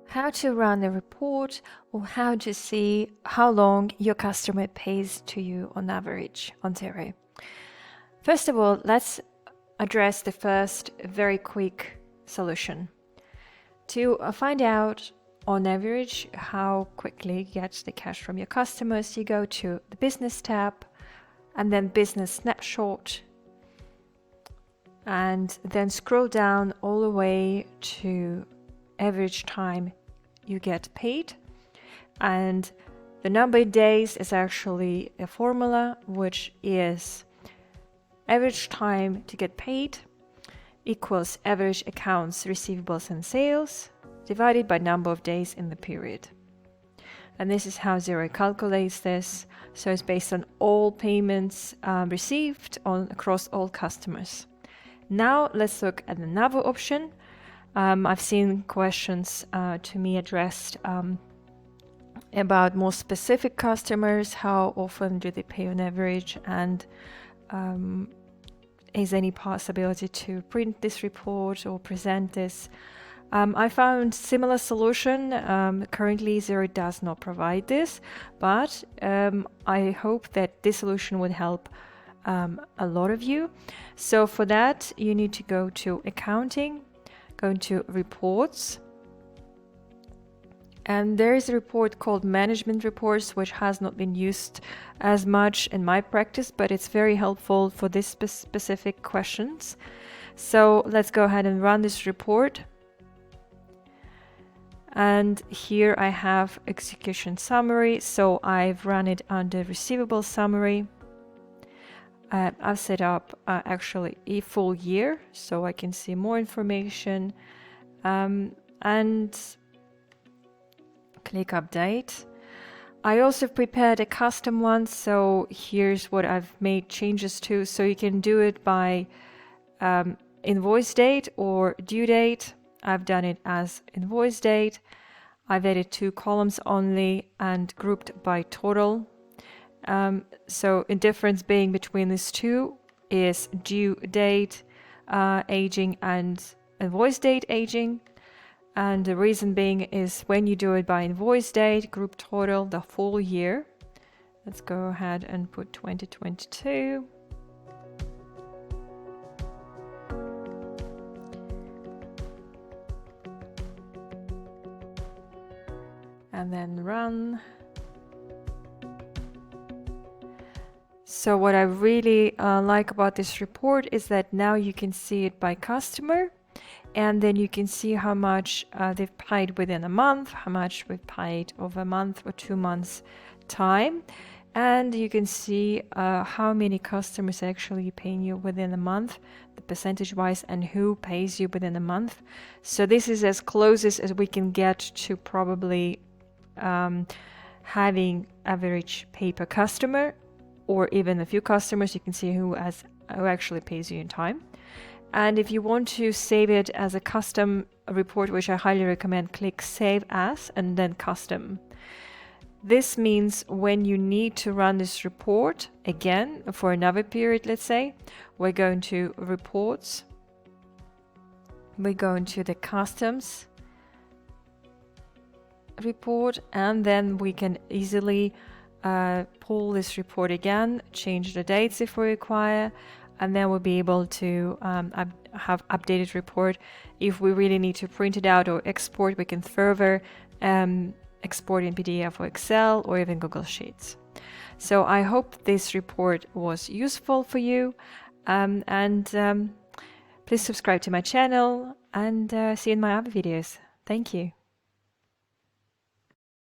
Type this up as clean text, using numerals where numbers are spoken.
How to run a report or how to see how long your customer pays to you on average on Xero. First of all, let's address the first very quick solution. To find out on average how quickly you get the cash from your customers, you go to the business tab and then business snapshot, and then scroll down all the way to average time you get paid, and the number of days is actually a formula, which is average time to get paid equals average accounts receivables and sales divided by number of days in the period. And this is how Xero calculates this. So it's based on all payments received across all customers. Now let's look at another option. I've seen questions to me addressed about more specific customers, how often do they pay on average, and is any possibility to print this report or present this. I found similar solution. Currently Xero does not provide this, but I hope that this solution would help a lot of you. So for that, you need to go to accounting, go into reports, and there is a report called management reports, which has not been used as much in my practice, but it's very helpful for this specific questions. So let's go ahead and run this report. And here I have execution summary. So I've run it under receivable summary. I've set up actually a full year, so I can see more information, and click update. I also prepared a custom one, so here's what I've made changes to. So you can do it by invoice date or due date. I've done it as invoice date. I've added 2 columns only and grouped by total. So the difference being between these two is due date aging and invoice date aging. And the reason being is when you do it by invoice date, group total, the full year. Let's go ahead and put 2022. And then run. So what I really like about this report is that now you can see it by customer, and then you can see how much they've paid within a month, how much we've paid over a month or 2 months time, and you can see how many customers actually paying you within a month, the percentage wise, and who pays you within a month. So this is as close as we can get to probably having average pay per customer, or even a few customers. You can see who actually pays you in time. And if you want to save it as a custom report, which I highly recommend, click Save As and then Custom. This means when you need to run this report again for another period, let's say, we're going to Reports, we go into the Customs report, and then we can easily pull this report again, change the dates if we require, and then we'll be able to have updated report. If we really need to print it out or export, we can further export in PDF or Excel or even Google Sheets. So I hope this report was useful for you, and please subscribe to my channel, and see you in my other videos. Thank you.